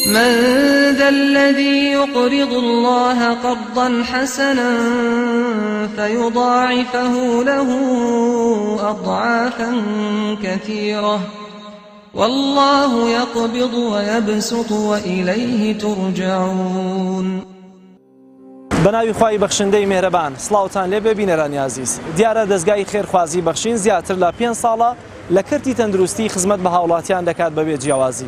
من ذا الذي يقرض الله قرضا حسنا فيضاعفه له أضعافا كثيرة والله يقبض ويبسط وإليه ترجعون. بەناوی خوای بەخشندەی مێرەبان، سڵاوتان لێ بێ بینەرانی عزیز. دیارە دەستگای خێرخوازی بەخشین زیاتر لە 5 ساڵە لە کردی تەندروستی خزمەت بە هاوڵاتیان دەکات بەبێ جیاوازی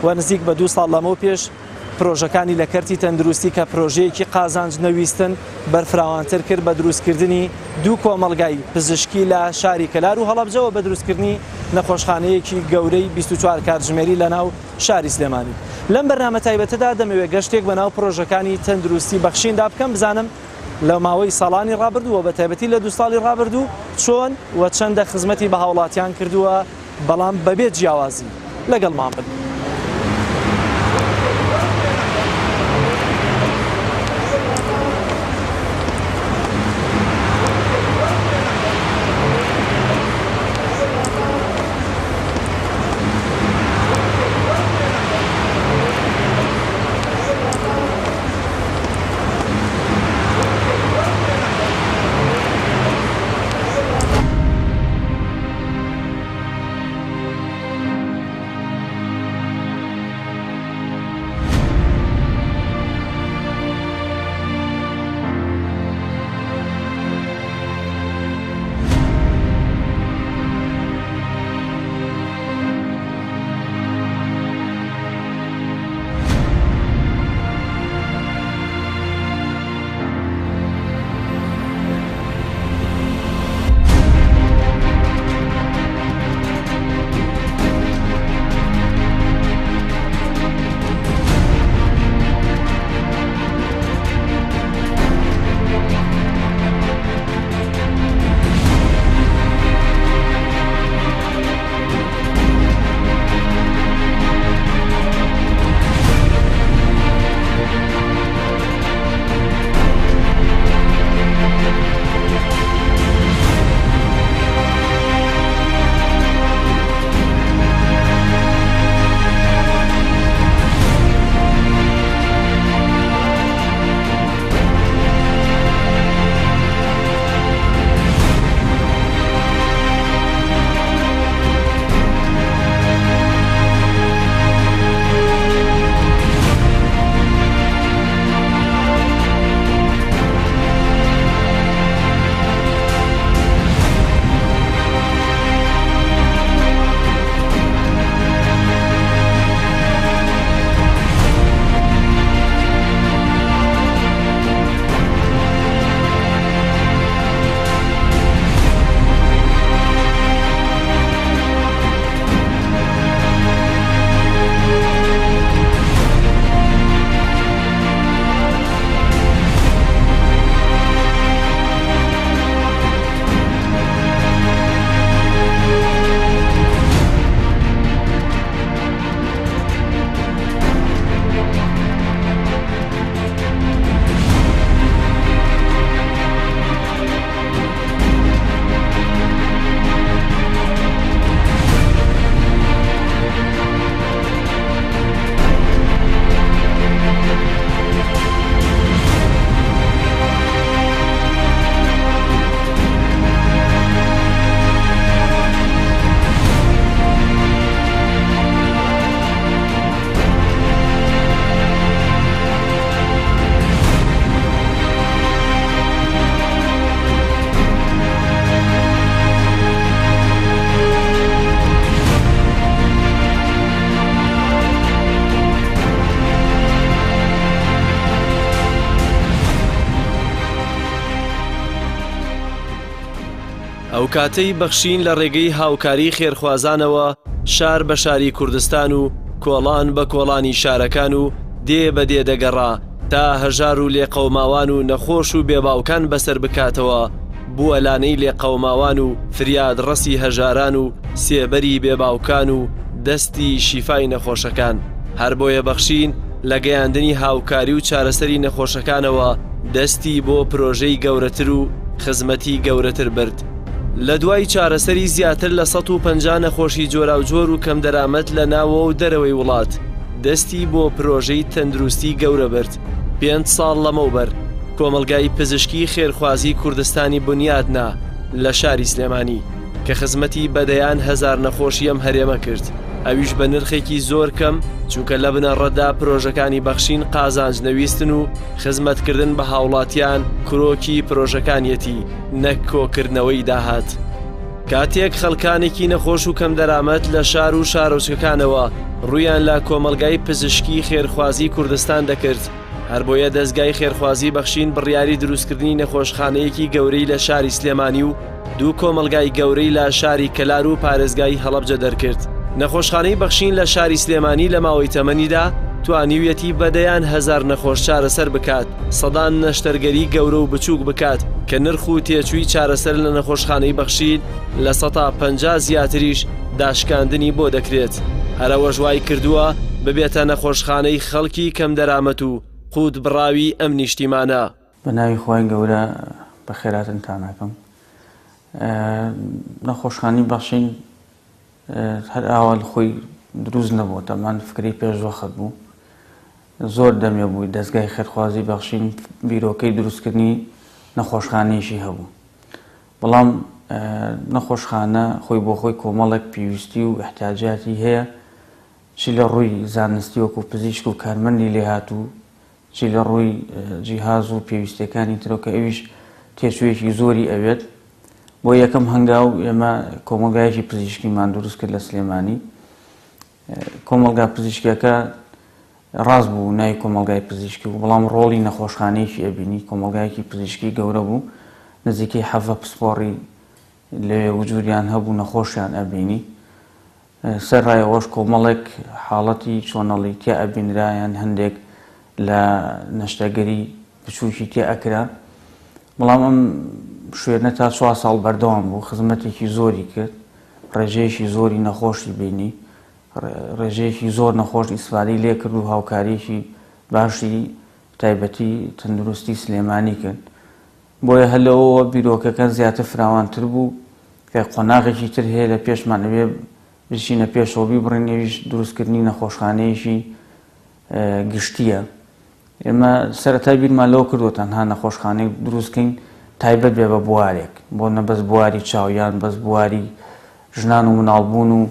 و نزیک بە 2 ساڵ لەمەوە پێش پرۆژەکانی لە کەرتی تەندروستی کە پرۆژەیەکی قازانج نەویستن بەرفراوانتر کرد بە دروستکردنی 2 کۆمەڵگای پزیشکی لە شاری کەلار و هەڵەبجەوە بە دروستکردنی نەخۆشخانەیەکی گەورەی 24 کاتژمێری لە ناو شاری سلێمانی. لەم بەرنامە تایبەتەدا دەمەوێت گەشتێک بەناو پرۆژەکانی تەندروستی بەخشیندا بکەم بزانم لە ماوەی ساڵانی ڕابردووە بە تایبەتی لە 2 ساڵی ڕابردوو چۆن و چەندە خزمەتی بە هاوڵاتیان کردووە بەڵام بەبێ جیاوازی. لەگەڵمان بن. ئەو کاتەی بەخشین لە ڕێگەی هاوکاری خێرخوازانەوە شار بە شاری کوردستان و کۆڵان بە کۆڵانی شارەکان و دێ بە دێ دەگەڕا تا هەژار و لێقەوماوان و نەخۆش و بێباوکان بەسەر بکاتەوە بووە لانەی لێقەوماوان و فریاد ڕەسی هەژاران و سێبەری بێباوکان و دەستی شیفای نەخۆشەکان. هەر بۆیە بەخشین لە گەیاندنی هاوکاری و چارەسەری نەخۆشەکانەوە دەستی بۆ پرۆژەی گەورەتر و خزمەتی گەورەتر برد. لە دوای چارەسەری زیاتر لە 150 نەخۆشی جۆرا و جۆر و کەم دەرامەت لە ناوە و دەرەوەی وڵات دەستی بۆ پرۆژەی تەندروستی گەورە برد. 5 ساڵ لەمەوبەر کۆمەلگای پزیشکی خێرخوازی کوردستانی بنیادنا لە شاری سلێمانی کە خزمەتی بەدەیان 1000 نەخۆشی ئەم هەرێمە کرد. ئەویش بە نرخێکی زۆر کەم چونکە لە بنەڕەتدا پرۆژەکانی بەخشین قازانج نەویستن و خزمەتکردن بە هاوڵاتیان کرۆکی پرۆژەکانیەتی نەک کۆکردنەوەی داهات. کاتێک خەڵکانێکی نەخۆش و کەم دەرامەت لە شار و شارۆچکەکانەوە ڕوویان لە کۆمەلگای پزیشکی خێرخوازی کوردستان دەکرد، هەر بۆیە دەستگای خێرخوازی بەخشین بڕیاری دروستکردنی نەخۆشخانەیەکی گەورەی لە شاری سلێمانی و 2 کۆمەلگای گەورەی لە شاری کەلار و پارێزگای هەڵەبجە دەرکرد. نەخۆشخانەی بەخشین لە شاری سلێمانی لە ماوەی تەمەنیدا توانیویەتی بەدەیان 1000 نەخۆش چارەسەر بکات، سەدان نەشتەرگەری گەورە و بچووک بکات کە نرخ و تێچووی چارەسەر لە نەخۆشخانەی بەخشین لە 150 زیاتریش داشکاندنی بۆ دەکرێت. هەرەوە ژوای کردووە ببێتە نەخۆشخانەی خەڵکی کەم دەرامەت و قوت بڕاوی ئەم نیشتیمانە. بە ناوی خۆی گەورە بە خێراتتان ناکەم. نەخۆشخانەی بەخشین هەر ئاوال خۆی دروست نەبووە، تەمان فکری پێشوەخت بوو. زۆر دەمێ بووی دەستگای خێرخوازی بەخشین بیرۆکەی دروستکردنی نەخۆشخانەیەشی هەبوو. بەڵام نەخۆشخانە خۆی بۆ خۆی کۆمەڵێک پێویستی و احتیاجاتی هەیە، چی لە ڕووی زانستی وەکو پزیشک و کارمەندی لێهاتوو، چی لە ڕووی جیهاز و پێویستەکانی ترۆکە ئەویش تێچوویەکی زۆری ئەوێت. بۆ یەکەم هەنگاو ئێمە کۆمەلگایەکی پزیشکیمان دروست کرد لە سلێمانی. کۆمەلگا پزیشکیەکە ڕاست بوو ناوی کۆمەلگای پزیشکی و بەڵام ڕۆڵی نەخۆشخانەیەکی ئەبینی، کۆمەلگایەکی پزیشکی گەورە بوو، نزیکەی 7 پسپۆڕی لەوێ وجودیان هەبوو نەخۆشیان ئەبینی. سەرڕایەوەش کۆمەڵێک حاڵەتی چۆنەڵی تیا ئەبینرایان هەندێک لە نەشتەگەری بچووکی تێ ئەکرا. بەڵام ئەم شوێنە تا 4 ساڵ بەردەوام بوو، خزمەتێکی زۆری کرد، ڕێژەیەکی زۆری نەخۆشی بینی، ڕێژەیەکی زۆر نەخۆش ئیسفادەی لێ کرد و هاوکاریەکی باشی تایبەتی تەندروستی سلێمانی کرد. بۆیە هەلەوە بیرۆکەکە زیاتر فراوانتر بوو کە قۆناغێکی تر هەیە لە پێشمان ئەوێ بچینە پێشەوە بیبڕێنەویش دروستکردنی نەخۆشخانەیەکی گشتیە. ئێمە سەرەتای بیرمان لەوە کردووە تەنها نەخۆشخانەی دروستکەین تایبەت بێ بە بوارێک، بۆ نەبەس بواری چاویان، بەس بواری ژنان و مناڵبوون و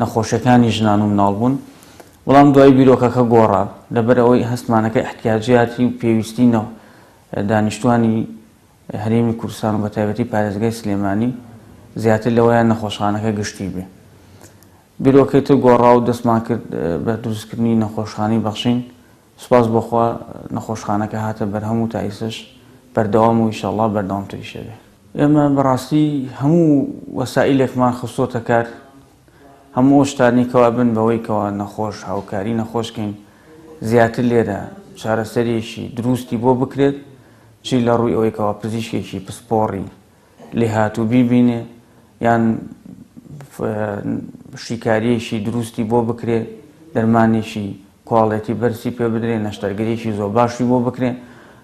نەخۆشیەکانی ژنان و مناڵبوون. بەڵام دوای بیرۆکەکە گۆڕا لەبەر ئەوەی هەستمانەکە احتیاجاتی و پێویستی دانیشتوانی هەرێمی کوردستان و بە تایبەتی پارێزگای سلێمانی زیاتر لەوەیان نەخۆشخانەکە گشتی بێ. بیرۆکەی تر گۆڕا و دەستمان کرد بە دروستکردنی نەخۆشخانەی بەخشین. سوپاس بۆخوا نەخۆشخانەکە هاتە بەرهەم و تا ئێستش بەردەوام و ئینشاءڵڵا بەردەوامتریش بێ. ئێمە بەڕاستی هەموو وەسائلێکمان خستۆتە کار، هەموو شتانی کەوا بن بەوەی کەوا نەخۆش هاوکاری نەخۆشکەین زیاتر لێرە چارەسەرێکی دروستی بۆ بکرێت، چی لە ڕووی ئەوەی کەوا پزیشکێکی پسپۆڕی لێ هاتوو بیبینێ یان شیکاریەکی دروستی بۆ بکرێت، دەرمانێکی کواڵەتی بەرزی پێ بدرێ، نەشتەرگەریەکی زۆر باشی بۆ بکرێ.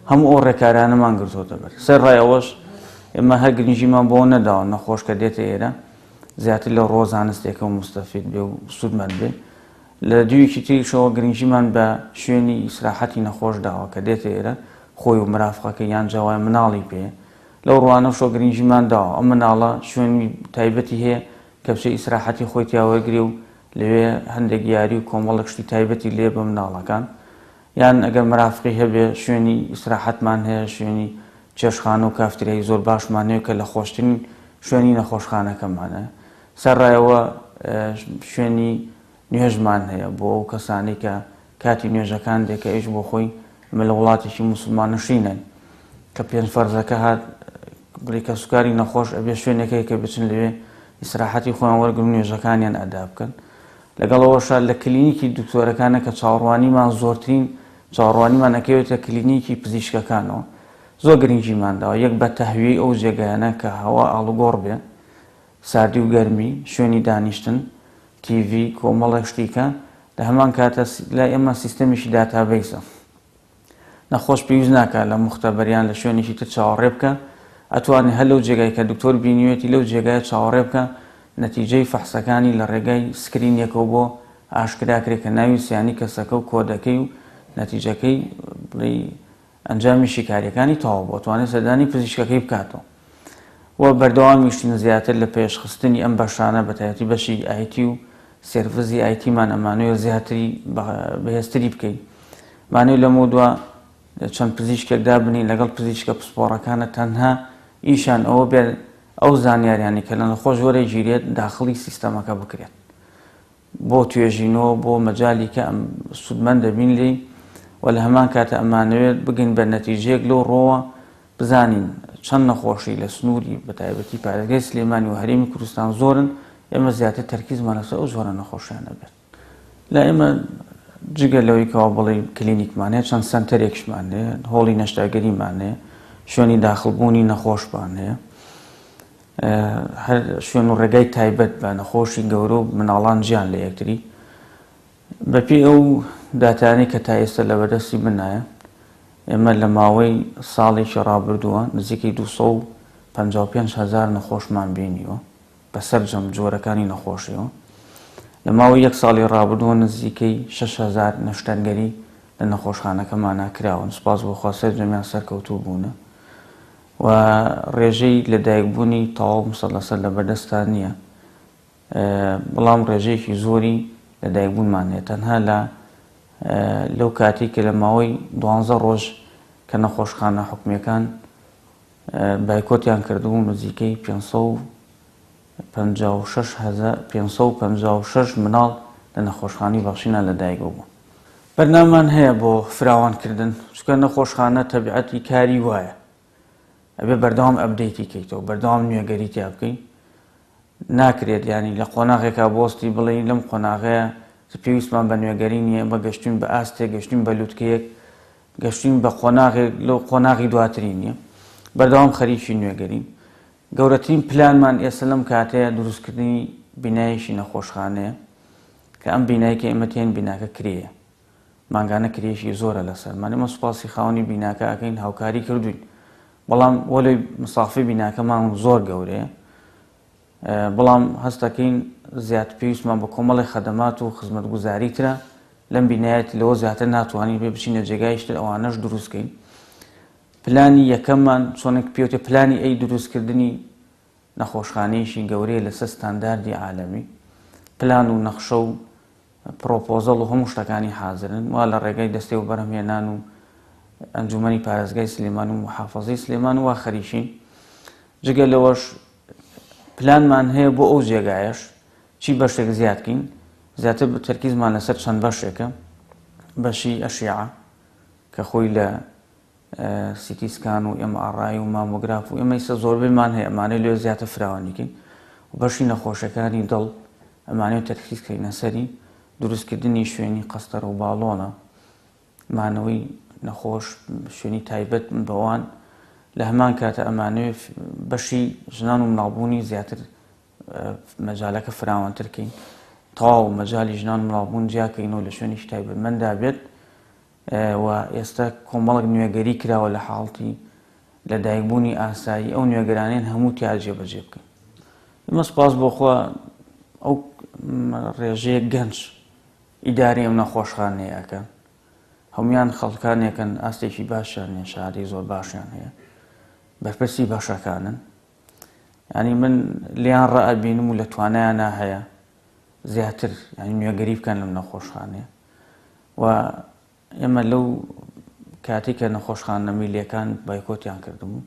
هەموو ئەو ڕێکارانەمان گرتۆتە بەر. سەرڕایەوەش ئێمە هەر گرنگیمان بۆ نەداوە نەخۆش کە دێتە ئێرە زیاتر لە ڕۆ زانستێکە و مستەفید بێ و سوودمەند بێ. لە دوویەکی تریشەوە گرنگیمان بە شوێنی ئیسراحەتی نەخۆش داوە کە دێتە ئێرە خۆی و مرافقەکە یان جاوای مناڵی پێ. لەو ڕوانەشەوە گرنگیمان داوە ئەم مناڵە شوێنی تایبەتی هەیە کە بچێ ئیسراحەتی خۆی تیاوەگرێ و لەوێ هەندێک یاری و کۆمەڵێک شتی تایبەتی لێ بە مناڵەکان، یان ئەگەر مرافقی هەبێ شوێنی ئیسراحەتمان هەیە، شوێنی چێشخانە و کافتریایی زۆر باشمان هەیە کە لە خۆشترین شوێنی نەخۆشخانەکەمانە. سەرڕایەوە شوێنی نوێژمان هەیە بۆ ئەو کەسانی کە کاتی نوێژەکان دێکە ئێش بۆ خۆی ئەمە لە وڵاتێکی موسڵمان نشینن کە پێنج فەرزەکە هات بریکە سوکاری نەخۆش ئەبێ شوێنێکەی کە بچن لەوێ ئیسراحەتی خۆیان وەرگن نوێژەکانیان ئەدا بکەن. لەگەڵەوەشە لە کلینیکی دکتۆرەکانە کە چاوەڕوانیمان زۆرترین چاوەڕوانیمان ئەکەوێتە کلینیکی پزیشکەکانەوە، زۆر گرنگیمان داوە یەک بە تەهویەی ئەو جێگایانە کە هەوا ئاڵوگۆڕ بێ، ساردی و گەرمی، شوێنی دانیشتن، تیڤ، کۆمەڵێک شتیکە. لە هەمان کاتە لای ئێمە سیستەمیشی داتابیسە، نەخۆش پێویست ناکات لە مختەبەریان لە شوێنێکی تر چاوەڕێ بکە، ئەتوانێت هەر لەو جێگای کە دکتۆر بینیوێتی لەو جێگایە چاوەڕێ بکە، نەتیجەی فەحسەکانی لە ڕێگای سکرینێکەوە بۆ ئاشکراکرێت کە ناوی سیانی کەسەکە و کۆدەکەی و نەتیجەکەی بڵێ ئەنجامی شیکاریەکانی تەواو بۆ توانێت سەردانی پزیشکەکەی بکاتەوە و بەردەوامیشتین زیاتر لە پێشخستنی ئەم بەشانە بەتایبەتی بەشی ئایتی و سێرڤزی ئایتیمان ئەمانەوێت زیاتری بەهێزتری بکەین مانەوێت لەمە دووە چەند پزیشکێکدا بنین لەگەڵ پزیشکە پسپۆڕەکانە تەنها ئیشان ئەوە بێت ئەو زانیاریانی کە لە نەخۆش وەرەی گیرێت داخڵی سیستەمەکە بکرێت بۆ توێژینەوە بۆ مەجای کە ئەم سودمەند دەبین لێ و لە هەمان کاتە ئەمانەوێت بگەین بە نەتیجەیەک لەو ڕۆوە بزانین چەند نەخۆشی لە سنووری بەتایبەتی پارێزگای سلێمانی و هەرێمی کوردستان زۆرن ئێمە زیاتر تەرکیزمان لەسەر ئەو زۆرە نەخۆشیانە بێت لە ئێمە جگە لەوەی کەەوە بڵێ کلینیکمانەیە چەند سنتەرێکشمانەیە هۆڵی نەشتاگەریمانەیە شوێنی داخڵبوونی نەخۆشبانەیە هەر شوێن و ڕێگای تایبەت بە نەخۆشی گەورە و مناڵان گیان لە یەکتری بەپێی ئەو داتانەی کە تا ئێستا لە بەدەستی بنایە ئێمە لە ماوەی ساڵێکی ڕابردووە نزیکەی 255,000 نەخۆشمان بینیوە بەسەر جەم جۆرەکانی نەخۆشیەوە لە ماوەی یەک ساڵی ڕابردووە نزیکەی 6,000 نەشتەرگەری لە نەخۆشخانەکەمان ناکراون سوپاس بۆخوا سەرجەمیان سەرکەوتوو بوونە و ڕێژەی لەدایکبوونی تەواو 100% لە بەردەستان نییە بەڵام ڕێژەیەکی زۆری لەدایکبوونمان هەیە تەنها لەو کاتی کە لە ماوەی 12 ڕۆژ کە نەخۆشخانە حکومیەکان بایکۆتیان کردبوو نزیکەی 556 مناڵ لە نەخۆشخانەی بەخشینە لەدایک بوو بەرنامەمان هەیە بۆ فراوانکردن چونکە نەخۆشخانە تەبیعەتی کاری وایە ئەبێ بەردەوام ئەپدەیتی کەیتەوە بەردەوام نوێگەری تیا بکەین ناکرێت ینی لە قۆناغێکا بۆستی بڵێ لەم قۆناغەیە پێویستمان بە نوێگەری نییە بە گەشتین بە ئاستێک گەشتین بە لووتکەیەک گەشتین بە قۆناغێک لەو قۆناغی دواتری نییە بەردەوام خەریکی نوێگەرین گەورەترین پلانمان ئێستا لەم کاتەیە دروستکردنی بینایشی نەخۆشخانەیە کە ئەم بینایکە ئێمە تێن بیناکە کرێیە مانگانە کرێشی زۆرە لەسەرمان ئێمە سوپاسی خاوەنی بیناکە ئەکەین هاوکاری کردوین بەڵام وەلەی مسافی بیناکەمان زۆر گەورەیە بەڵام هەستەکەین زیات پێویستمان بە کۆمەڵی خەدەمات و خزمەتگوزاری ترە لەم بینایەت لەوە زیاتر ناتوانین پێ بچینە جێگایشتر ئەوانەش دروستکەین پلانی یەکەممان چۆنێک پێوتێ پلانی ئەی دروستکردنی نەخۆشخانەیەشی گەورەیە لەسەر ستانداردی عالەمی پلان و نەخشە و پرۆپۆزەڵ و هەموو شتەکانی حازرن وا لە ڕێگای دەستێ و بەرهەمهێنان و ئەنجومەنی پارێزگای سلێمان و محافەزەی سلێمان وا خەریشین جگە لەوەش پلانمان هەیە بۆ ئەو جێگایەش چی بەشێک زیادکەین زیاتر تەرکیزمان لەسەر چەند بەشێکە بەشی ئەشیعە کە خۆی لە سیتیسکان و MRI و مامۆگراف و ئێمە ئێستا زۆربەیمان هەیە ئەمانەی لێ زیاتر فراوانیکەین و بەشی نەخۆشەکانی دڵ ئەمانەوێت تەرکیزکەینە سەری دروستکردنی شوێنی قەستەر و باڵۆنە مانەوەی نەخۆش شوێنی تایبەت بەوان لە هەمان کاتە ئەمانەوێت بەشی ژنان و مناڵبوونی زیاتر مەجالەکە فراوانترکەین تەواو مەجای ژنان و مناڵبوون جیاکەینەوە لە شوێنیش تایبەتمەندا بێت و ئێستا کۆمەڵک نوێگەری کراوە لە حاڵتی لەدایکبوونی ئاسایی ئەو نوێگەرانەیان هەموو تیا جێبەجێ بکەین ئێمە سوپاس بۆخوا ئەو ڕێژەیە گەنج ئیداری ئەم نەخۆشخانەیەکە هەمویان خەڵکانێکن ئاستێکی باشیان نیە شاری زۆر باشیان هەیە بەرپرسی باشەکانن ینی من لیان ڕائەبینم و لە توانایانە هەیە زیاتر ینی نوێگەری بکەن لەم نەخۆشخانەیە و ئێمە لەو کاتێک کە نەخۆشخانە میلیەکان بایکۆتیان کردبوو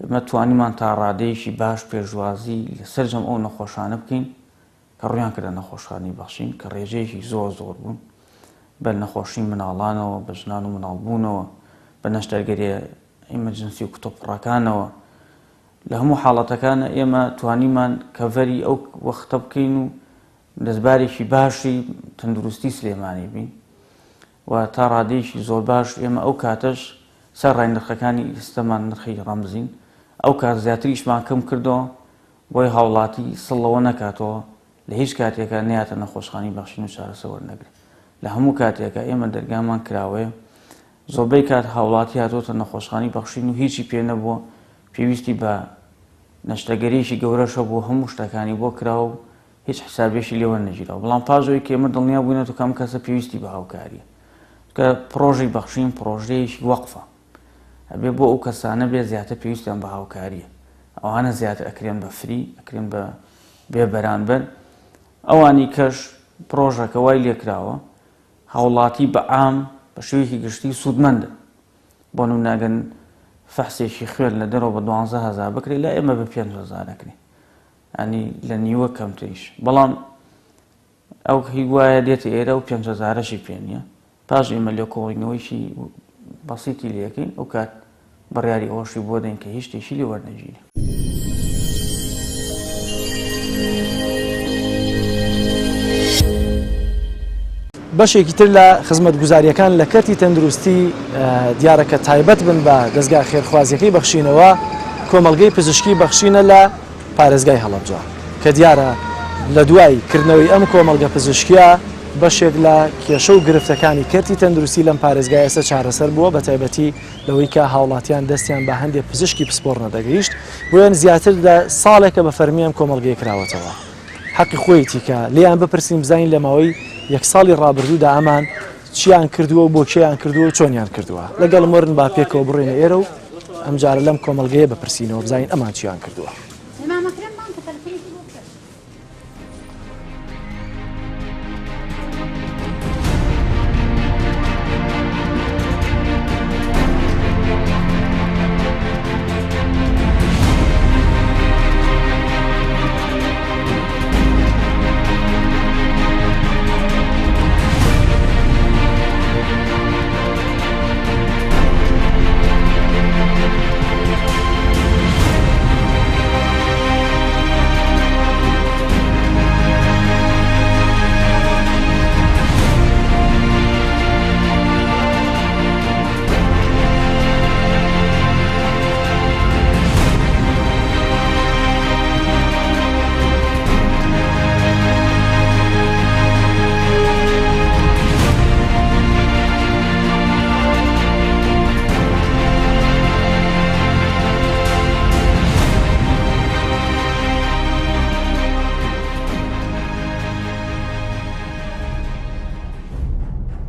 ئێمە توانیمان تا ڕادەیەکی باش پێشوازی لەسەر جەم ئەو نەخۆشانە بکەین کە ڕویان کردە نەخۆشخانەی بەخشین کە ڕێژەیەکی زۆر بوون بە نەخۆشی مناڵانەوە بە ژنان و مناڵبوونەوە بە نەشتەرگەری ئیمەرجەنسی و کتۆپڕەکانەوە لە هەموو حاڵەتەکانە ئێمە توانیمان کەڤەری ئەو وەختە بکەین و دەستبارێکی باشی تەندروستی سلێمانی بین و تا ڕادەیەکی زۆر باش ئێمە ئەو کاتەش سەر ڕای نرخەکانی ئێستامان نرخی ڕەمزین ئەو کات زیاتریشمان کەم کردەوە بۆی هاوڵاتی سڵەوە نەکاتەوە لە هیچ کاتێکە نەیاتە نەخۆشخانەی بەخشین و چارەسەر وەرنەگرێت لە هەموو کاتێکە ئێمە دەرگامان کراوەیە زۆربەی کات هاوڵاتی هاتۆتە نەخۆشخانەی بەخشین و هیچی پێ نەبووە پێویستی بە نەشتەگەریەکی گەورەشە بۆ هەموو شتەکانی بۆ کراوە و هیچ حسابێکی لێوە نەگیرەوە بەڵام پاژەوەی کە ئێمە دڵنیا بووینەوە کەم کەسە پێویستی بە هاوکاریە کە پرۆژەی بەخشین پرۆژەیەکی وەقفە ئەبێ بۆ ئەو کەسانە بێ زیاتر پێویستیان بە هاوکاریە ئەوانە زیاتر ئەکرێن بە فری ئەکرێن بە بێ بەرانبەر ئەوانی کەش پرۆژەکە وای لێکراوە هاوڵاتی بە عام بە شێوەیەکی گشتی سوودمەندە بۆ نمونەگەن فەحسێکی خوێن لە دەرەوە بە 12,000 بکرێت لە ئێمە بە 5,000 ئەکرێ ینی لە نیوە کەمتریش بەڵام ئەو هی وایە دێتە ئێرە و 5,000شی پێ نییە پاش ئێمە لێ کۆڵینەوەیشی بەسیتی لەکەین ئەو کات بڕیاری ئەوەشی بۆ دەین کە هیچ شتێکی لێ وەرنەگیرێ بەشێکی تر لە خزمەتگوزاریەکان لە کەرتی تەندروستی دیارەکە تایبەت بن بە دەستگا خێرخوازیەکەی بەخشینەوە کۆمەڵگەی پزیشکی بەخشینە لە پارێزگای هەڵەبجە کە دیارە لە دوای کردنەوەی ئەم کۆمەڵگە پزیشکیە بەشێک لە کێشە و گرفتەکانی کەرتی تەندروستی لەم پارێزگای ئێستا چارەسەر بووە بە تایبەتی لەوەی کە هاوڵاتیان دەستیان بە هەندێک پزیشکی پسپۆڕ نەدەگەیشت بۆیان زیاتر لە ساڵێکە بە فەرمیان کۆمەڵگەی کراوەتەوە حەقی خۆیەتی کە لێیان بپرسیم بزانین لەماوەی یەک ساڵی ڕابردوودا ئەمان چیان کردووە و بۆ کێیان کردووە و چۆنیان کردووە لەگەڵ مۆرن با پێکەوە بڕێنە ئێرە و ئەمجارە لەم کۆمەڵگەیە بپرسینەوە بزانین ئەمان چیان کردووە.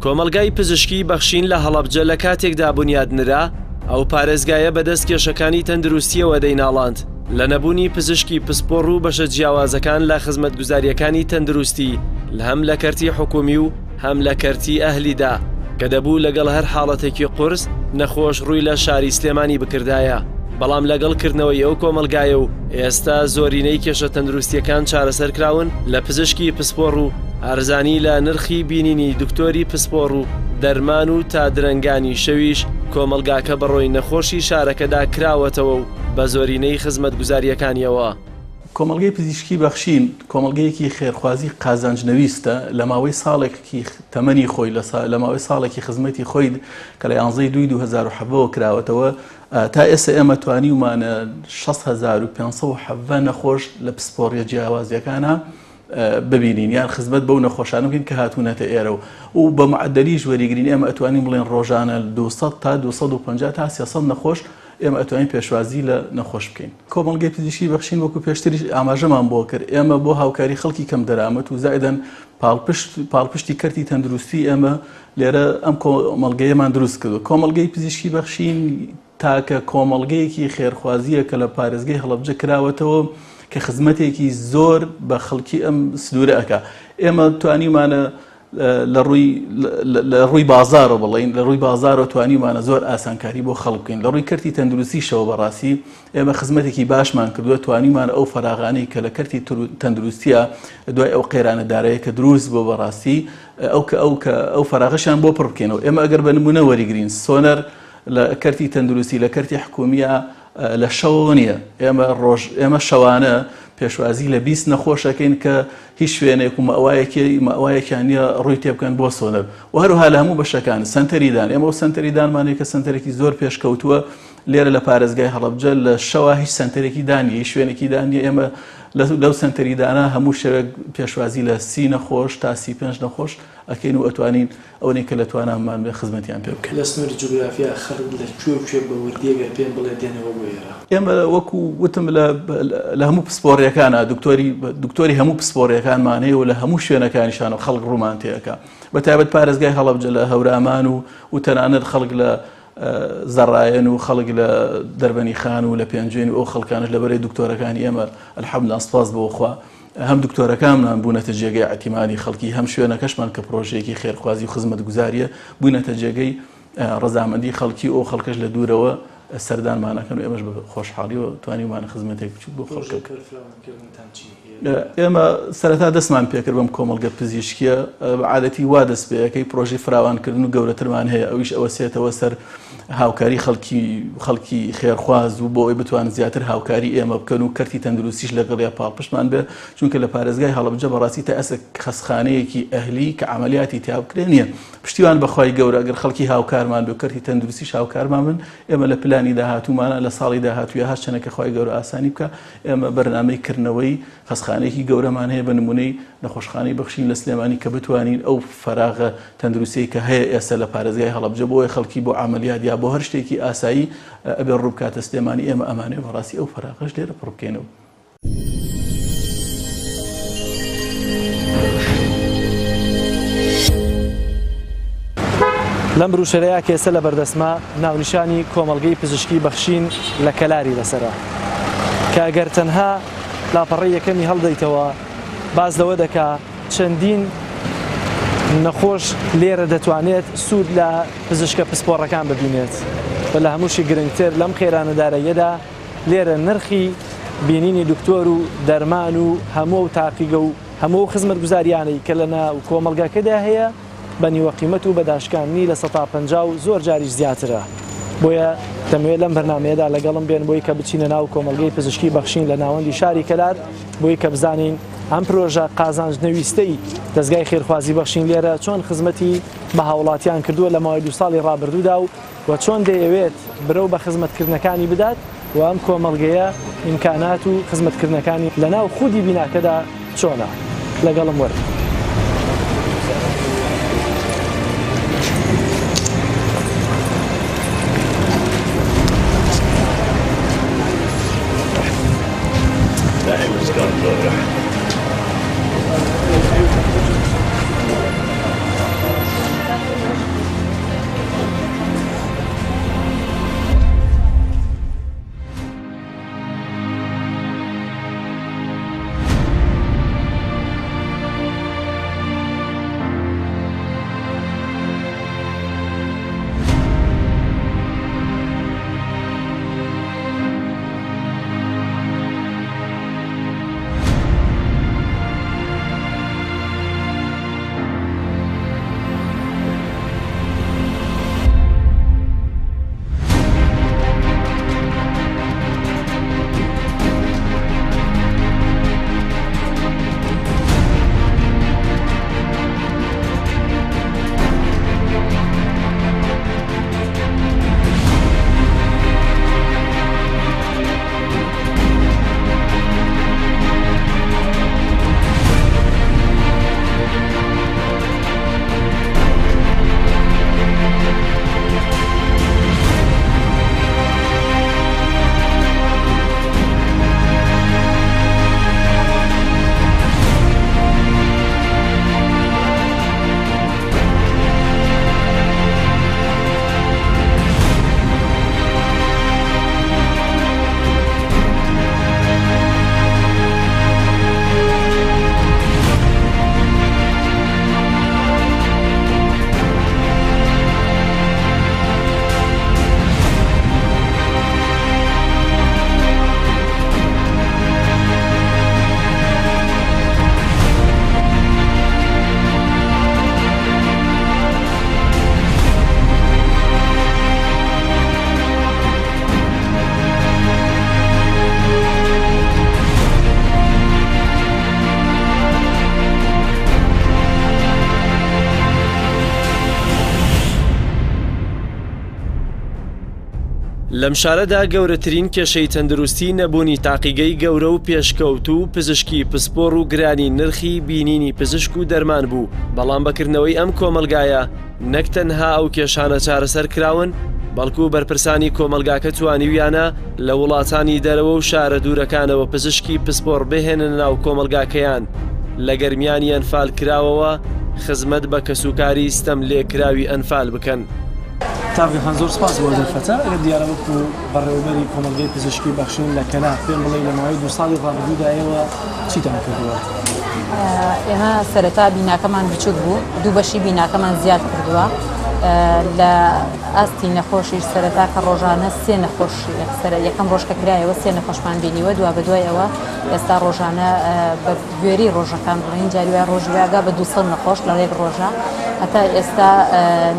کۆمەڵگای پزیشکی بەخشین لە هەڵەبجە لە کاتێکدا بنیادنرا ئەو پارێزگایە بەدەست کێشەکانی تەندروستیەوە دەیناڵاند لە نەبوونی پزیشکی پسپۆڕ و بەشە جیاوازەکان لە خزمەتگوزاریەکانی تەندروستی لە هەم لە کەرتی حکومی و هەم لە کەرتی ئەهلیدا کە دەبوو لەگەڵ هەر حاڵەتێکی قورس نەخۆش ڕووی لە شاری سلێمانی بکردایە بەڵام لەگەڵکردنەوەی ئەو کۆمەلگایە و ئێستا زۆرینەی کێشە تەندروستیەکان چارەسەر کراون لە پزیشکی پسپۆڕ و ئارزانی لە نرخی بینینی دکتۆری پسپۆڕ و دەرمان و تا درەنگانی شەویش کۆمەلگاکە بەڕۆی نەخۆشی شارەکەدا کراوەتەوە و بە زۆرینەی خزمەتگوزاریەکانیەوە. کۆمەڵگەی پزیشکی بەخشین کۆمەڵگەیەکی خێرخوازی قازانجنەویستە لە ماوەی ساڵێکی تەمەنی خۆی لە ماوەی ساڵێکی خزمەتی خۆی کە لە 11/2/2007 کراوەتەوە تا ئێستا ئێمە توانیمانە 6,570 نەخۆش لە پسپۆڕیە جیاوازیەکانە ببینین یان خزمەت بەو نەخۆشانە بکەین کە هاتوونەتە ئێرە و بە معدەلیش وەریگرین ئێمە ئەتوانین بڵێن ڕۆژانە 200 تا 250 تا 300 نەخۆش ئێمە ئەتوانین پێشوازی لە نەخۆش بکەین. کۆمەڵگەی پزیشکی بەخشین وەکو پێشتری ئاماژەمان بۆ کرد ئێمە بۆ هاوکاری خەڵکی کەم دەرامەت و زائدەن پاڵپشتی کەرتی تەندروستی ئێمە لێرە ئەم کۆمەڵگەیەمان دروست کردو. کۆمەڵگەی پزیشکی بەخشین تاکە کۆمەڵگەیەکی خێرخوازیە کە لە پارێزگای هەڵەبجە کراوەتەوە کە خزمەتێکی زۆر بە خەڵکی ئەم سنوورە ئەکا. ئێمە توانیمانە لە ڕووی بازارە بڵین لە ڕووی بازارە توانیمانە زۆر ئاسانکاری بۆ خەڵک بکەین لە ڕووی کەرتی تەندروستیشەوە بەڕاستی ئێمە خزمەتێکی باشمان کردووە توانیمانە ئەو فەراغانەی کە لە کەرتی تەندروستیە دوای ئەو قەیرانەدارەیە کە دروست بۆ بەڕاستی ئەو فەراغەشیان بۆ پڕ بکەینەوە. ئێمە ئەگەر بە نمونە وەریگرین سۆنەر لە کەرتی تەندروستی لە کەرتی حکومیە لە شەوە نییە ئێمە شەوانە پێشوازی لە 20 نەخۆشەکەین کە هیچ شوێنێک و مەوایەکیان نیە ڕووی تێبکەن بۆ سۆنەر و هەروها لە هەموو بەشەکان سنتەریدان ئێمە و سنتەریدانمانەیە کە سنتەرێکی زۆر پێشکەوتووە لێرە لە پارێزگای هەڵەبجە لە شەوا هیچ سنتەرێکی دانیە شوێنێکی دانیە ئێمە لەو سنتەری دانا هەموو شەوێک پێشوازی لە 30 نەخۆش تا 35 نەخۆش ئەکەین و ئەتوانین ئەوەی کە لە توانامان بێ خزمەتیان پێ بکەین. لە سنووری جوگرافیا خەڵک لە کوێ بە وردیەگەر پێم بڵێ دێنەوە بۆ ئێرە. ئێمە وەکو وتم لە هەموو پسپۆڕیەکانە دکتۆری هەموو پسپۆڕیەکانمان هەیە و لە هەموو شوێنەکانیشانە خەڵک ڕوومان تێەکە بەتایبەت پارێزگای هەڵەبجە لە هەورامان و تەنانەت خەڵک لە زەڕایەن و خەڵک لە دەربەنی خان و لە پێنجێن و ئەو خەڵکانش لەبەرەی دکتۆرەکانی ئێمە الحەمدولله سپاس بۆخوا هەم دکتۆرەکانمان بوونەتە جێگەی اعتیمادی خەڵکی هەم شوێنەکەشمان کە پرۆژەیەکی خێرخوازی و خزمەتگوزاریە بوونەتە جێگەی ڕەزامەندی خەڵکی ئەو خەڵکەش لە دوورەوە سەردانمانەکەن و ئێمەش بە خۆشحاڵی و توانیمانە خزمەتێک بچوو بۆ خەڵک. ئێمە سەرەتا دەستمان پێکرد بەم کۆمەڵگە پزیشکیە عادەتی وا دەست پێەکەی پرۆژەی فراوانکردن و گەورەترمان هەیە ئەویش ئەوە سێتەوە سەر هاوکاری خەڵکی خێرخواز و بۆ ئەوی بتوان زیاتر هاوکاری ئێمە بکەن و کەرتی تەندروستیش لەگەڵیا پاڵپشتمان بێ چونکە لە پارێزگای هەڵەبجە بەڕاستی تا ئەسە خەسخانەیەکی ئەهلی کە عملیاتی تیابکرێ نییە پشتیوان بەخوای گەورە ئەگەر خەڵکی هاوکارمان بێ و کەرتی تەندروستیش هاوکارمان بن ئێمە لە پلانی داهاتوومانە لە ساڵی داهاتوویە هەر چەنەکە خوای گەورە ئاسانی بکە ئێمە بەرنامەی کردنەوەی خەسخانەیەکی گەورەمان هەیە بە نمونەی نەخۆشخانەی بەخشین لە سلێمانی کە بتوانین ئەو فەراغە تەندروستی کە هەیە ئێستا لە پارێزگای هەڵەبجە بۆی خەڵکی بۆ عملیات یا بۆ هەر شتێکی ئاسایی ئەبێ ڕووبکاتە سلێمانی ئێمە ئەمانێ بەڕاستی ئەو فەراغەش لێرە پڕ بکەینەوە. لەم بروشەرەیە کێسە لە بەردەسما ناونیشانی کۆمەڵگەی پزیشکی بەخشین لە کەلاری لەسەرە کە ئەگەر تەنها لاپەڕی یەکەمی هەڵدەیتەوە باز لەوە دەکا چەندین نەخۆش لێرە دەتوانێت سوود لە پزیشکە پسپۆڕەکان ببینێت بە لە هەمووشی گرنگتر لەم خێرانەدارەیەدا لێرە نرخی بینینی دکتۆر و دەرمان و هەموو تاقیگە و هەموو خزمەت گوزاریانەی کە لە ناو کۆمەڵگەکەدا هەیە بە نیوەقیمەت و بەداشکانی لە 150 و زۆر جاریش زیاترە. بۆیە دەمەوێت لەم بەرنامەیەدا لەگەڵم بێن بۆی کە بچینە ناو کۆمەڵگەی پزیشکی بەخشین لە ناوەندی شاری کەلار بۆی کە بزانین ئەم پرۆژە قازانجنەویستەی دەستگای خێرخوازی بەخشین لێرە چۆن خزمەتی بە هاوڵاتیان کردووە لە ماوەی 2 ساڵی ڕابردوودا و چۆن دەیەوێت برەو بە خزمەتکردنەکانی بدات و ئەم کۆمەڵگەیە ئیمکانات و خزمەتکردنەکانی لە ناو خودی بیناکەدا چۆنە لەگەڵم وەرن. لەم شارەدا گەورەترین کێشەی تەندروستی نەبوونی تاقیگەی گەورە و پێشکەوت و پزیشکی پسپۆڕ و گرانی نرخی بینینی پزیشک و دەرمان بوو. بەڵام بەکردنەوەی ئەم کۆمەلگایە نەک تەنها ئەو کێشانە چارەسەر کراون، بەڵکو بەرپرسانی کۆمەلگاکە توانیویانە لە وڵاتانی دەرەوە و شارە دوورەکانەوە پزیشکی پسپۆڕ بهێنن ناو کۆمەلگاکەیان. لە گەرمیانی ئەنفال کراوەوە خزمەت بە کەسوکاری ستەم لێکراوی ئەنفال بکەن. تاقیخان زۆر سپاس بۆ دەرفەتە. ئەگەر دیارە وەکو بەڕێوەبەری کۆمەلگەی پزیشکی بەخشین لە کەنا پێم بڵێ لە ماوەی 2 ساڵی ڕابردوودا ئێوە چیتان کردووە؟ ئێمە سەرەتا بیناکەمان بچووک بوو، دوو بەشی بیناکەمان زیاد کردووە. لە ئاستی نەخۆشیش سەرەتا کە ڕۆژانە 3 نەخۆش یەکەم ڕۆژ کە کرایەوە 3 نەخۆشمان بینیوە، دوا بەدوای ئەوە ئێستا ڕۆژانە بە گوێری ڕۆژەکان بڵین جاروای ڕۆژواگا بە 200 نەخۆش لە ڕێک ڕۆژە هەتا ئێستا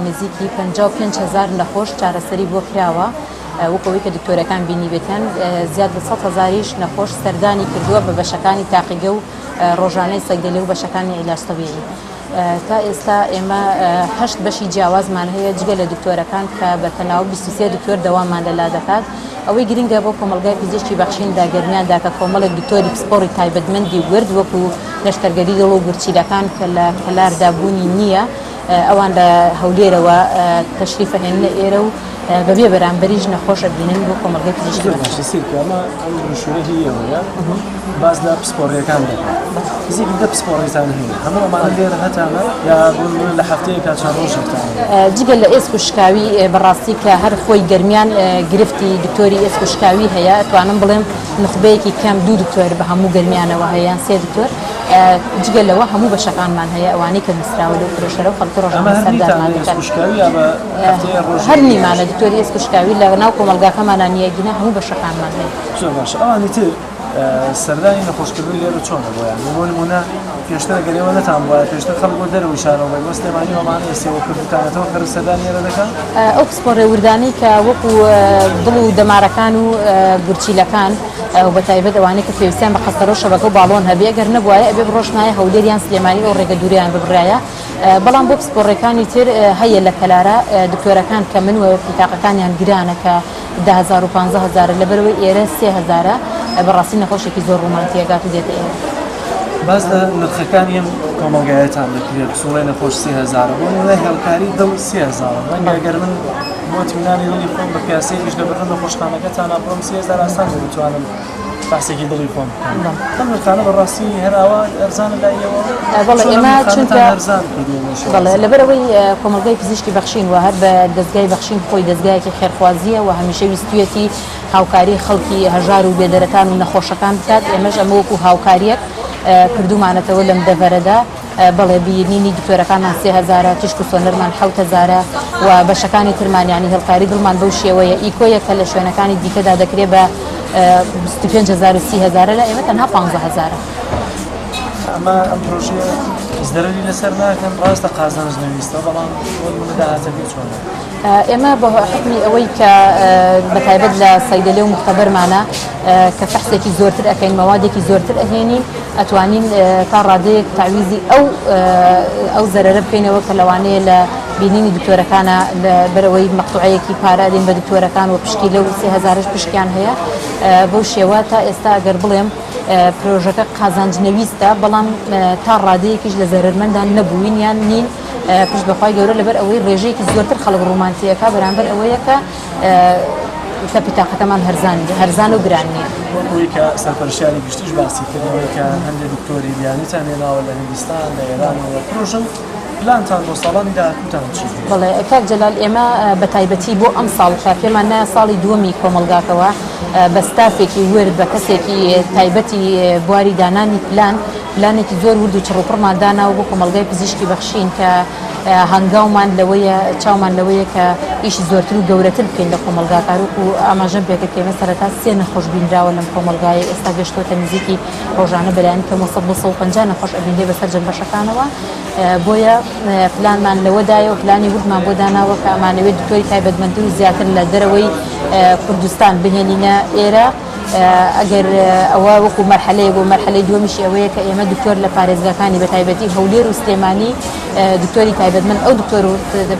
نزیکی 55,000 نەخۆش چارەسەری بۆ کراوە. وەکەوەی کە دکتۆرەکان بینی بێتن زیاد لە 100,000 نەخۆش سەردانی کردووە بە بەشەکانی تاقیگە و ڕۆژانەی سەگدەلێ و بەشەکانی عیلاج تەبیعی. تا ئێستا ئێمە 8 بەشی جیاوازمان هەیە جگە لە دکتۆرەکان کە بە تەناو 23 دکتۆر دەوامان لەلا دەکات. ئەوەی گرنگە بۆ کۆمەلگای پزیشکی بەخشین داگەرمیاندا کە کۆمەڵێک دکتۆری پسپۆڕی تایبەتمەندی ورد وەکو لەشکەرگەری دڵ و گورچیلەکان کە لە کەلاردابوونی نییە ئەوان لە هەولێرەوە تەشریفە هێننە ئێرە و بەبێ بەرامبەریش نەخۆشە بینن بۆ کۆمەلگای پزیشکی سیرکەمە ئەم ڕشوەیە باز لە پسپۆڕیەکان دەکات. زیک دە پسپۆڕیتان هەیە هەموو ئەمانە لێرە هەتانە یا لە هەفتەیەکە چەند ڕۆژێکتان؟ جگە لە ئێسک و شکاوی بەڕاستی کە هەر خۆی گەرمیان گرفتی دکتۆری ئێسک و شکاوی هەیە ئەتوانم بڵێم نخبەیەکی کەم 2 دکتۆر بە هەموو گەرمیانەوە هەیە 3 دکتۆر. جگە لەوە هەموو بەشەکانمان هەیە ئەوانەی کە نووسراوە لەو پرۆژەرە و خەڵکی ڕۆژانە سەردانمان دەکات. هەر نیمانە دکتۆری ئێسک و شکاوی لە ناو کۆمەلگاکەمانە نیەگینە هەموو بەشەکانمان هەیە. زۆر باشە. ئەوانی تر سەردانی نەخۆشکردنی لێرە چۆنە بۆیان؟ بۆ نمونە پێشتر گەلێوە نەتان وایە پێشتر خەڵک بۆ دەرەوەی شارەوەی بۆ سلێمانی ئەومانە ئێستێوە کردوتانەتەوە کە سەردانی لێرە دەکەن؟ ئەو پسپۆڕ ڕێوردانەی کە وەکو دڵ و دەمارەکان و گورچیلەکان و بە تایبەت ئەوانەی کە پێویستیان بە قەستەرە و شەبەکە و باڵۆن هەبێ گەر نەبووایە ئەبێ بڕۆژنایە هەولێریان سلێمانی ئەو ڕێگە دووریان ببڕایە. بەڵام بۆ پسپۆڕەکانی تر هەیە لە کەلارە دکتۆرەکان کە من و پیتاقەکانیان گرانە کە 10,000 و 15,000 لەبەرەوەی ئێرە 3,000 بەڕاستی نەخۆشێکی زۆر ڕومانتیەگات و دێتە ئێرە. باز لە نرخەکانی ئەم کۆمەلگایەتان دەکرێت سوڵەی نەخۆش 30,000 بۆ نمونە هێڵکاری دڵ 30,000 ڕەنگە ئەگەر من بۆ تیمنانی دڵی خۆم بە پیاسەیەکیش لەبەرم نەخۆشخانەکەتانە بڕۆم 30,000 ئاسان بتوانم باسێکی دڵی خۆم بکەم. ئەم نرخانە بەڕاستی هەراوە ئەرزانە لایەوە؟ بەڵێ ئێمە چونکە بەڵێ لەبەرەوەی کۆمەلگای پزیشکی بەخشین و هەر بە دەستگای بەخشین خۆی دەستگایەکی خێرخوازیە و هەمیشە ویستویەتی هاوکاری خەڵکی هەژار و بێدەرەکان و نەخۆشەکان بکات. ئێمەش ئەمە وەکو هاوکاریەک کردومانەتەوە لەم دەڤەرەدا. بەڵێ بینینی دکتۆرەکانمان 3,000 تشک و سۆنەرمان 7,000 و بەشەکانی ترمانیانی هەڵکاری دڵمان بەو شێوەیە ئیکۆیە کە لە شوێنەکانی دیکەدا دەکرێت بە 25,000 و 30,000 لە ئێمە تەنها 15,000. ئەمە ئەم پرۆژەیە زەرەری لەسەر ناکەن ڕاستە قازانج نەویستە بەڵام بۆ داهاتەکە چۆنە؟ ئێمە بە حکمی ئەوەی کە بەتایبەت لە سەیدەلێ و مختەبەرمانە کە فەحسێکی زۆرتر ئەەکەین مەوادێکی زۆرتر ئەهێنین ئەتوانین تا ڕادەیەک تعویزی ئەو زەرەرە بکەینەوە کە لەوانەیە لە بینینی دکتۆرەکانە لە بەرەوەی مەقطوعەیەکی پارە دێن بە دکتۆرەکان و پشکی لەو 3,000 پشکیان هەیە. بەو شێوە تا ئێستا ئەگەر بڵێم پرۆژەکە قازانجنەویستە بەڵام تا ڕادەیەکیش لە زەرەرمەندان نەبووین یان نین پشت بەخوای گەورە لەبەر ئەوەی ڕێژەیەکی زۆرتر خەڵک ڕومانتیەکە بەرامبەر ئەوەیە کە پیتاقەکەمان هەرزان و گران نییە. بۆی کە سەرپەرشیاری گشتیش باسی کردنەوەی کە هەندێک دکتۆری بیانیتان هێناوە لە هیندستان لە ئێرانەوە پرۆژە پلانتان بۆ ساڵانی داهاتووتان چی؟ بەڵێ کاک جەلال ئێمە بە تایبەتی بۆ ئەم ساڵ پێمان نایە ساڵی دووەمی کۆمەلگاکەوە بە ستافێکی ورد بە کەسێکی تایبەتی بواری دانانی پلانێکی زۆر ورد و چڕوپڕمان داناوە بۆ کۆمەلگای پزیشکی بەخشین کە هەنگاومان لەوەیە چاومان لەوەیە کە ئیشی زۆرتر و گەورەتر بکەین لە کۆمەلگاکار و ئاماژەم پێکە کێمە سەرەتا 3 نەخۆش بینراوە لەم کۆمەلگایە ئێستا گەشتۆتە نزیکی ڕۆژانە بەلایەن کە 150 نەخۆش ئەبیندێ بەسەر جەنبەشەکانەوە. بۆیە پلانمان لەوەدایە و پلانی وردمان بۆ داناوە کە ئەمانەوێت دکتۆری تایبەتمەندتر و زیاتر لە دەرەوەی کوردستان بهێنینە ئێرە ئەگەر ئەوە وەکو مەرحەلەیە بۆ مەرحەلەی دووەمیشی ئەوەیە کە ئێمە دکتۆر لە پارێزگاکانی بە تایبەتی هەولێر و سلێمانی دکتۆری تایبەتمەند ئەو دکتۆر و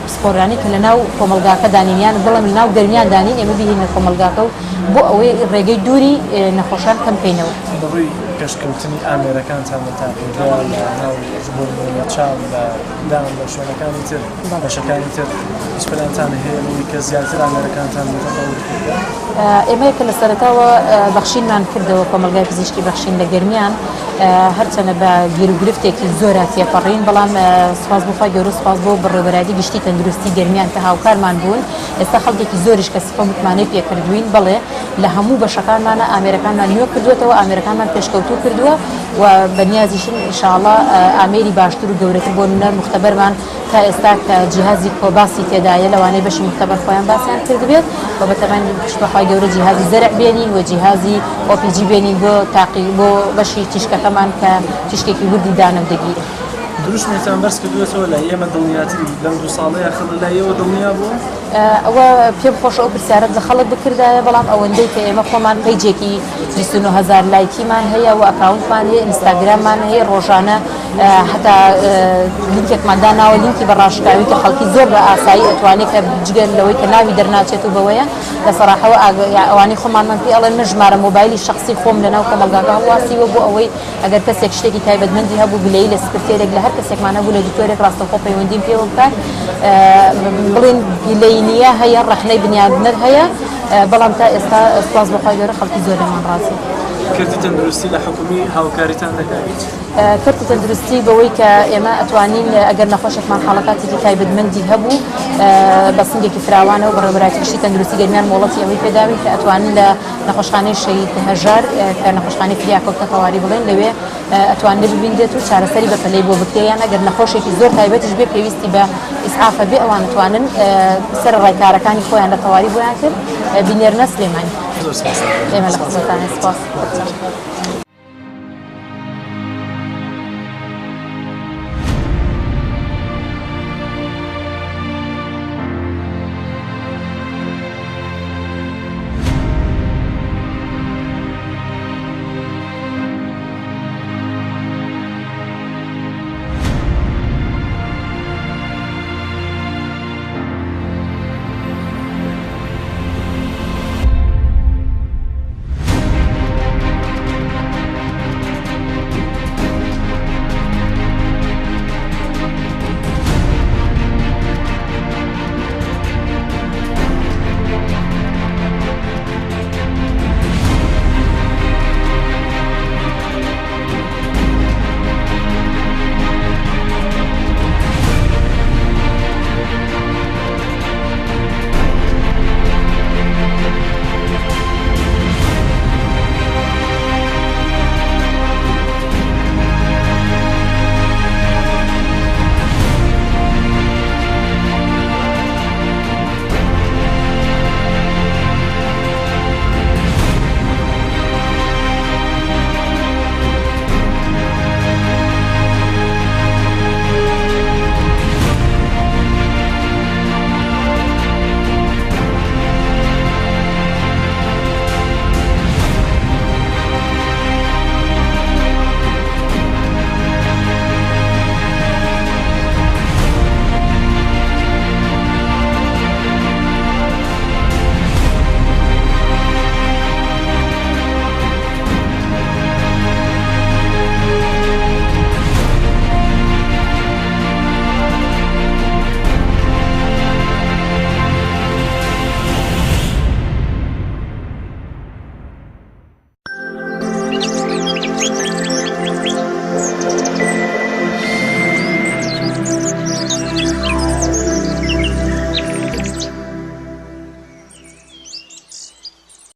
پسپۆرانی کە لە ناو کۆمەلگاکە دانینیان بەڵام لە ناو گەرمیان دانین ئێمە بهینە کۆمەلگاکە و بۆ ئەوەی ڕێگەی دووری نەخۆشان کەم بکەینەوە. بەڕووی کەشکەوتنی ئامێرەکانتان لە تاقیدا لە ناو ژبوونەوە چاو لە دام لە شوێنەکانی تر بەشەکانی تر هیچپلانتان هەیە کە زیاتر ئامێرەکانتان متەقەول کردە؟ ئێمە کە لە سەرەتاوە بەخشینمان کردەوە کۆمەلگای پزیشکی بەخشین لە گەرمیان هەرچەنە بە گیر و گرفتێکی زۆر تێپەڕین بەڵام سپاس بۆ خوا گەورە سپاس بۆ بڕێوەبەری گشتی تەندروستی گەرمیان کە هاوکارمان بوون ئێستا خەڵکێکی زۆریش کە سپە متمانەی پێکردوین بڵێ لە هەموو بەشەکانمانە ئامێرەکانمان نوێ کردوێتەوە ئامێرەکانمان پێشکەوتوو کردووە و بەنیازیشن ئینشاءڵڵا ئامێری باشتر و گەورەتر بۆ نمونە مختبەرمان تا ئێستا کە جیهازی کۆباسی تێدایە لەوانەیە بەشی مختبەر خۆیان باسییان کردبێت و بەتەمان بەخوای گەورە جیهازی زەرع بێنین و جیهازی ئۆپیجی بێنین بۆ تاقی بۆ بەشی تیشکەکەمان کە تیشکێکی وردی دانە دەگیرێت. دروستێتان بەرز کردوێتەوە لە ئێمە دڵنیاتری لەم 2 ساڵەیە خەڵک لە ئێوە دڵنیا بوو؟ ئەوە پێم خۆش ئەو پرسیارەت لە خەڵک بکردایە بەڵام ئەوەندەی کە ئێمە خۆمان پیجێکی 29,000 لایکیمان هەیە و ئەکاونتمان هەیە ئینستاگراممان هەیە ڕۆژانە هەتا لینکێکمان داناوە لینکی بەڕاشکاوی کە خەڵکی زۆر بە ئاسایی ئەتوانێت کە جگەر لەوەی کە ناوی دەرناچێت و بەوەیە لە سەراحەوە ئەوانەی خۆمانمان پێ ئەڵێن من ژمارە مۆبایلی شخصی خۆم لەناو کۆمەلگاکە هەڵواسیوە بۆ ئەوەی ئەگەر کەسێک شتێکی تایبەتمەندی هەبوو گلەیی لە سکرتێرێک لە هەر کەسێکمان هەبوو لە دکتۆرێک ڕاستەوخۆ پەیوەندیم پێوە بکات بڵێن گلەی نییە هەیە ڕەخنەی بنیادنەر هەیە بەڵام تا ئێستا سپاس بەخوای گەورە خەڵکی زۆر لەمان ڕازی. کردی تەندروستی لە حکومی هاوکاریتان دەکات؟ کردی تەندروستی بەوەی کە ئێمە ئەتوانین ئەگەر نەخۆشێکمان حاڵەتاتێکی تایبەتمەندی هەبوو بە سنگێکی فراوانە و بەڕێوەبەری گشتی تەندروستی گەرمیان مۆڵەتی ئەوەی پێداوین کە ئەتوانین لە نەخۆشخانەی شەهید هەژار کە نەخۆشخانەی فریاکۆکتە تەواوی بڵێن لەوێ ئەتوانێت ببیندێت و چارەسەری بەپەلەی بۆ بکرێیان ئەگەر نەخۆشێکی زۆر تایبەتیش بێ پێویستی بە ئیسعافە بێ ئەوان ئەتوانن سەر ڕێکارەکانی خۆیان لە تەواوی بۆیان کرد بینێرنە سلێمانی. ئێمە لە خزمەتانە سپاس.